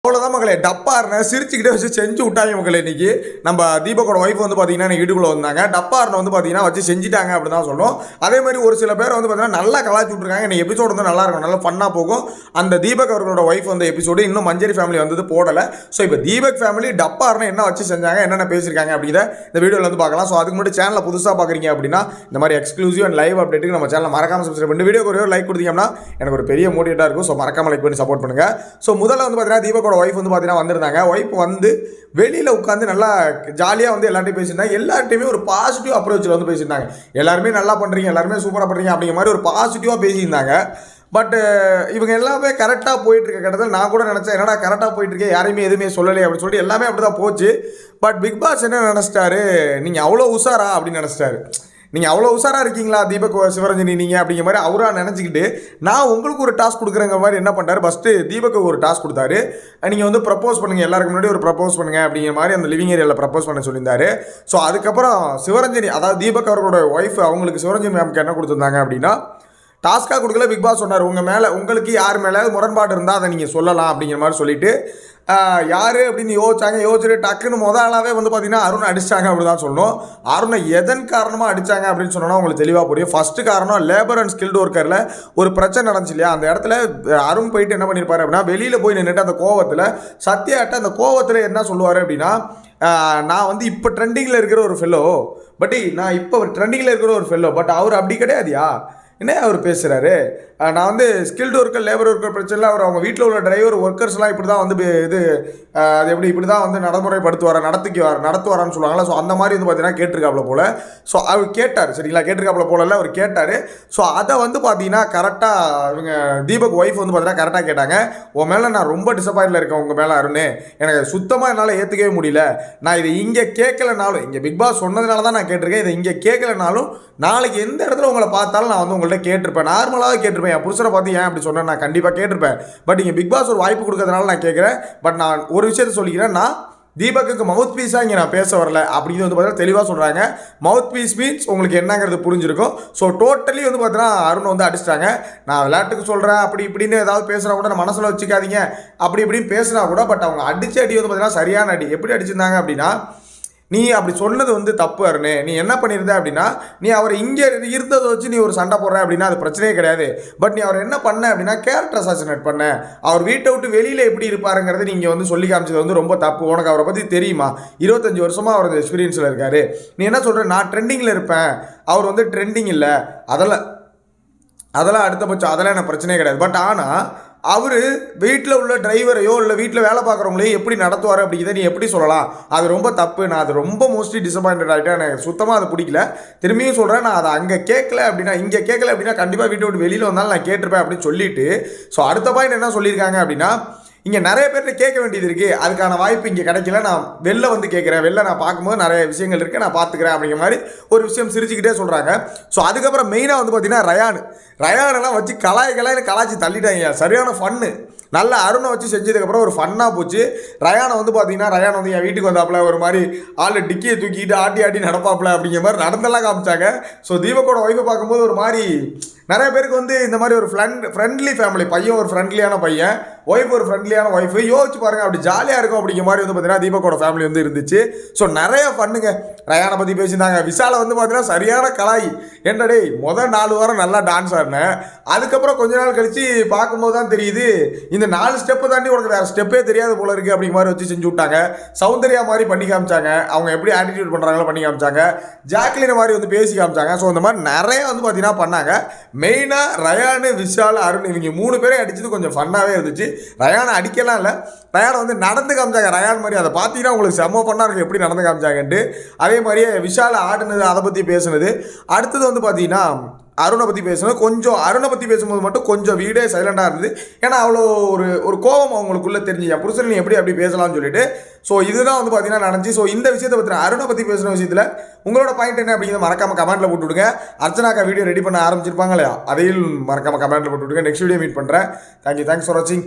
அவ்வளோதான் மகளே. டப்பாருன்னு சிரிச்சுக்கிட்டே வச்சு செஞ்சு விட்டாங்க மகளே. இன்னைக்கு நம்ம தீபக்கோட ஒய்ஃப் வந்து பார்த்தீங்கன்னா எனக்கு வீட்டுக்குள்ளே வந்தாங்க. டப்பாருன்னு வந்து பார்த்தீங்கன்னா வச்சு செஞ்சுட்டாங்க அப்படி தான் சொல்லணும். அதே மாதிரி ஒரு சில பேர் வந்து பார்த்தீங்கன்னா நல்லா கலாச்சி விட்ருக்காங்க. இன்னைக்கு எபிசோடு வந்து நல்லா இருக்கும், நல்லா ஃபன்னாக போகும். அந்த தீபக் அவர்களோட ஒய்ஃப் வந்து எபிசோடு இன்னும் மஞ்சரி ஃபேமிலி வந்து போடலை. ஸோ இப்போ தீபக் ஃபேமிலி டப்பாருன்னு என்ன வச்சு செஞ்சாங்க, என்னென்ன பேசியிருக்காங்க அப்படிங்கிற இந்த வீடியோவில் வந்து பார்க்கலாம். ஸோ அதுக்கு முன்னாடி சேனலில் புதுசாக பார்க்குறீங்க அப்படின்னா இந்த மாதிரி எக்ஸ்க்ளூசிவ் அண்ட் லைவ் அப்டேட்டுக்கு நம்ம சேனல் மறக்காம சப்ஸ்கிரைப் பண்ணி வீடியோக்கு ஒரு லைக் கொடுத்தீங்கன்னா எனக்கு ஒரு பெரிய மோட்டிவேட்டாக இருக்கும். ஸோ மறக்காம லைக் பண்ணி சப்போர்ட் பண்ணுங்கள். ஸோ முதல்ல வந்து பார்த்தீங்கன்னா தீபக்கோட ஒய்ஃப் வந்து பார்த்தீங்கன்னா வந்திருந்தாங்க. ஒய்ஃப் வந்து வெளியில் உட்காந்து நல்லா ஜாலியாக வந்து எல்லார்ட்டையும் பேசியிருந்தாங்க. எல்லார்ட்டையுமே ஒரு பாசிட்டிவ் அப்ரோச்சில் வந்து பேசியிருந்தாங்க. எல்லாருமே நல்லா பண்ணுறீங்க, எல்லாருமே சூப்பராக பண்ணுறீங்க அப்படிங்கிற மாதிரி ஒரு பாசிட்டிவாக பேசியிருந்தாங்க. பட் இவங்க எல்லாமே கரெக்டாக போயிட்டுருக்க கட்டத்தில் நான் கூட நினச்சேன், என்னடா கரெக்டாக போயிட்டுருக்கேன், யாரையுமே எதுவுமே சொல்லலை அப்படின்னு சொல்லிட்டு எல்லாமே அப்படி தான் போச்சு. பட் பிக் பாஸ் என்ன நினச்சிட்டாரு, நீங்கள் அவ்வளோ உஷாரா அப்படின்னு நினச்சிட்டாரு. நீங்கள் அவ்வளோ உஷாராக இருக்கீங்களா தீபக் சிவரஞ்சனி நீங்கள் அப்படிங்கிற மாதிரி அவராக நினச்சிக்கிட்டு நான் உங்களுக்கு ஒரு டாஸ்க் கொடுக்குறேங்க மாதிரி என்ன பண்ணுறாரு, ஃபஸ்ட்டு தீபக்கு ஒரு டாஸ்க் கொடுத்தாரு. நீங்கள் வந்து ப்ரப்போஸ் பண்ணுங்கள், எல்லாருக்கு முன்னாடி ஒரு ப்ரப்போஸ் பண்ணுங்கள் அப்படிங்கிற மாதிரி அந்த லிவிங் ஏரியாவில் ப்ரப்போஸ் பண்ண சொல்லியிருந்தாரு. ஸோ அதுக்கப்புறம் சிவரஞ்சனி, அதாவது தீபக் அவர்களோட ஒய்ஃப், அவங்களுக்கு சிவரஞ்சனி மேம்க்கு என்ன கொடுத்துருந்தாங்க அப்படின்னா டாஸ்க்காக கொடுக்கல. பிக் பாஸ் சொன்னார், உங்கள் மேலே உங்களுக்கு யார் மேலே முரண்பாடு இருந்தால் அதை நீங்கள் சொல்லலாம் அப்படிங்கிற மாதிரி சொல்லிவிட்டு யார் அப்படின்னு யோசிச்சுட்டு டக்குன்னு ஆளாகவே வந்து பார்த்தீங்கன்னா அருணை அடித்தாங்க அப்படி தான் சொல்லணும். அருணை எதன் காரணமாக அடித்தாங்க அப்படின்னு சொன்னோன்னா உங்களுக்கு தெளிவாக புரியும். ஃபஸ்ட்டு காரணம் லேபர் அண்ட் ஸ்கில்டு ஒர்க்கரில் ஒரு பிரச்சனை நடந்துச்சு இல்லையா, அந்த இடத்துல அருண் போயிட்டு என்ன பண்ணியிருப்பாரு அப்படின்னா வெளியில் போய் நின்றுட்டு அந்த கோவத்தில் சத்யாட்ட அந்த கோவத்தில் என்ன சொல்லுவார் அப்படின்னா, நான் வந்து இப்போ ட்ரெண்டிங்கில் இருக்கிற ஒரு ஃபெல்லோ, பட் நான் இப்போ ட்ரெண்டிங்கில் இருக்கிற ஒரு ஃபெல்லோ, பட் அவர் அப்படி கிடையாதுயா, என்ன அவர் பேசுகிறாரு, நான் வந்து ஸ்கில்டு ஒர்க்கர் லேபர் ஒர்க்கர் பிரச்சனை அவர் அவங்க வீட்டில் உள்ள டிரைவர் ஒர்க்கர்ஸ்லாம் இப்படி தான் வந்து இது அது எப்படி இப்படி தான் வந்து நடத்துவாரான்னு சொல்லுவாங்களா. ஸோ அந்த மாதிரி வந்து பார்த்தீங்கன்னா கேட்டிருக்காப்புல போல். ஸோ அவர் கேட்டார், சரிங்களா, கேட்டிருக்காப்புல போல அவர் கேட்டார். ஸோ அதை வந்து பார்த்தீங்கன்னா கரெக்டாக இவங்க தீபக் ஒய்ஃப் வந்து பார்த்தீங்கன்னா கரெக்டாக கேட்டாங்க. உன் மேலே நான் ரொம்ப டிசப்பாயிண்டில் இருக்கேன், உங்கள் மேலே அருண், எனக்கு சுத்தமாக என்னால் ஏற்றுக்கவே முடியல. நான் இதை இங்கே கேட்கலனாலும், இங்கே பிக் பாஸ் சொன்னதுனால தான் நான் கேட்டிருக்கேன், இதை இங்கே கேட்கலனாலும் நாளைக்கு எந்த இடத்துல உங்களை பார்த்தாலும் நான் வந்து உங்கள்கிட்ட கேட்டிருப்பேன், நார்மலாக கேட்டிருப்பேன். என் புருஷனை பார்த்து ஏன் அப்படி சொன்னேன், நான் கண்டிப்பாக கேட்டிருப்பேன். பட் இங்கே பிக் பாஸ் ஒரு வாய்ப்பு கொடுக்கறதுனால நான் கேட்குறேன். பட் நான் ஒரு விஷயத்த சொல்லிக்கிறேன், நான் தீபக்கு மவுத் பீஸாக இங்கே நான் பேச வரல அப்படின்னு வந்து பார்த்தீங்கன்னா தெளிவாக சொல்கிறாங்க. மவுத் பீஸ் மீன்ஸ் உங்களுக்கு என்னங்கிறது புரிஞ்சிருக்கும். ஸோ டோட்டலி வந்து பார்த்தீங்கன்னா அருண் வந்து அடிச்சிட்டாங்க. நான் விளையாட்டுக்கு சொல்கிறேன் அப்படி இப்படின்னு ஏதாவது பேசுனா கூட நான் மனசில் வச்சுக்காதீங்க அப்படி இப்படின்னு பேசுனா கூட, பட் அவங்க அடித்த அடி வந்து பார்த்தீங்கன்னா சரியான அடி. எப்படி அடிச்சிருந்தாங்க அப்படின்னா, நீ அப்படி சொன்னது வந்து தப்பு அருணே, நீ என்ன பண்ணியிருந்த அப்படின்னா, நீ அவர் இங்கே இருந்ததை வச்சு நீ ஒரு சண்டை போடுற அப்படின்னா அது பிரச்சனையே கிடையாது. பட் நீ அவர் என்ன பண்ண அப்படின்னா கேரக்டர் அசாசினேட் பண்ண, அவர் வீட்டை விட்டு வெளியில் எப்படி இருப்பாருங்கிறது நீங்கள் வந்து சொல்லி காமிச்சது வந்து ரொம்ப தப்பு. உனக்கு அவரை பற்றி தெரியுமா, 25 வருஷமாக அவர் எக்ஸ்பீரியன்ஸில் இருக்காரு. நீ என்ன சொல்கிற, நான் ட்ரெண்டிங்கில் இருப்பேன், அவர் வந்து ட்ரெண்டிங் இல்லை, அதெல்லாம் அடுத்தபட்சம், அதெல்லாம் எனக்கு பிரச்சனையே கிடையாது. பட் ஆனால் அவர் வீட்டில் உள்ள டிரைவரையோ இல்லை வீட்டில் வேலை பார்க்குறவங்களையும் எப்படி நடத்துவார் அப்படிங்கிறத நீ எப்படி சொல்லலாம், அது ரொம்ப தப்பு. நான் அது ரொம்ப மோஸ்ட்லி டிசப்பாயின்ட் ஆகிட்டேன், எனக்கு சுத்தமாக அது பிடிக்கல. திரும்பியும் சொல்கிறேன், நான் அதை அங்கே கேட்கல அப்படின்னா, இங்கே கேட்கல அப்படின்னா கண்டிப்பாக வீட்டை விட்டு வெளியில் வந்தாலும் நான் கேட்டிருப்பேன் அப்படின்னு சொல்லிட்டு. ஸோ அடுத்த பாயிண்ட் என்ன சொல்லியிருக்காங்க அப்படின்னா, இங்கே நிறைய பேர்கிட்ட கேட்க வேண்டியது இருக்குது, அதுக்கான வாய்ப்பு இங்கே கிடைக்கல, நான் வெளில வந்து கேட்குறேன், வெளில நான் பார்க்கும்போது நிறைய விஷயங்கள் இருக்குது, நான் பார்த்துக்கிறேன் அப்படிங்கிற மாதிரி ஒரு விஷயம் சிரிச்சுக்கிட்டே சொல்கிறாங்க. ஸோ அதுக்கப்புறம் மெயினாக வந்து பார்த்திங்கன்னா ரயானெல்லாம் வச்சு கலாய்ச்சி தள்ளிட்டாங்க. சரியான ஃபன்னு, நல்ல அருணை வச்சு செஞ்சதுக்கப்புறம் ஒரு ஃபன்னாக போச்சு. ரயானை வந்து பார்த்தீங்கன்னா ரயான் வந்து என் வீட்டுக்கு வந்தாப்புல ஒரு மாதிரி ஆள் டிக்கியை தூக்கிட்டு ஆட்டி நடப்பாப்புல அப்படிங்கிற மாதிரி நடந்தெல்லாம் காமிச்சாங்க. ஸோ தீபக்கோட ஒய்ஃபை பார்க்கும்போது ஒரு மாதிரி நிறைய பேருக்கு வந்து இந்த மாதிரி ஒரு ஃப்ரெண்ட்லி ஃபேமிலி, பையன் ஒரு ஃப்ரெண்ட்லியான பையன், ஒய்ஃப் ஒரு ஃப்ரெண்ட்லியான ஒய்ஃபு, யோசிச்சு பாருங்கள் அப்படி ஜாலியாக இருக்கும் அப்படிங்கிற மாதிரி வந்து பார்த்தீங்கன்னா தீபக்கோட ஃபேமிலி வந்து இருந்துச்சு. ஸோ நிறைய பண்ணுங்க, ரயானை பற்றி பேசியிருந்தாங்க. விஷாலை வந்து பார்த்தீங்கன்னா சரியான கலாய், என்னடே முதல் 4 வாரம் நல்லா டான்ஸ் ஆடினேன், அதுக்கப்புறம் கொஞ்ச நாள் கழித்து பார்க்கும்போது தான் தெரியுது இந்த 4 ஸ்டெப்பை தாண்டி உனக்கு வேறு ஸ்டெப்பே தெரியாது போல இருக்குது அப்படிங்கிற மாதிரி வச்சு செஞ்சு விட்டாங்க. சௌந்தர்யா மாதிரி பண்ணி காமிச்சாங்க, அவங்க எப்படி ஆட்டிடியூட் பண்ணுறாங்களோ பண்ணி காமிச்சாங்க, ஜாக்லினை மாதிரி வந்து பேசி காமிச்சாங்க. ஸோ இந்த மாதிரி நிறைய வந்து பார்த்தீங்கன்னா பண்ணாங்க. மெயினாக ரயானு, விஷால், அருண் இவங்க 3 பேரே அடிச்சது கொஞ்சம் ஃபன்னாகவே இருந்துச்சு. ரயானை அடிக்கலாம் இல்லை, ரயானை வந்து நடந்து காமிச்சாங்க ரயான் மாதிரி. அதை பார்த்தீங்கன்னா உங்களுக்கு செம்ம ஃபன்னாக இருக்கும் எப்படி நடந்து காமிச்சாங்கன்ட்டு. அதே மாதிரியே விஷால் ஆடினது, அதை பற்றி பேசுனது. அடுத்தது வந்து பார்த்தீங்கன்னா அருணை பற்றி பேசுனது. கொஞ்சம் அருணை பற்றி பேசும்போது மட்டும் கொஞ்சம் வீடே சைலண்டாக இருந்தது. ஏன்னா அவ்வளோ ஒரு கோபம் அவங்களுக்குள்ளே தெரிஞ்சு, என் புருஷன் நீ எப்படி அப்படி பேசலாம்னு சொல்லிட்டு. ஸோ இதுதான் வந்து பார்த்தீங்கன்னா நடந்துச்சு. ஸோ இந்த விஷயத்தை பற்றி அருணை பற்றி பேசுகிற விஷயத்தில் உங்களோட பாயிண்ட் என்ன அப்படிங்கிறத மறக்காமல் கமெண்ட்டில் போட்டு விடுங்க. அர்ச்சனாக்கா வீடியோ ரெடி பண்ண ஆரம்பிச்சிருப்பாங்க இல்லையா, அதையும் மறக்காமல் கமெண்ட்டில் போட்டு விடுங்க. நெக்ஸ்ட் வீடியோ மீட் பண்ணுறேன். தேங்க்ஸ் ஃபார் வாட்சிங்.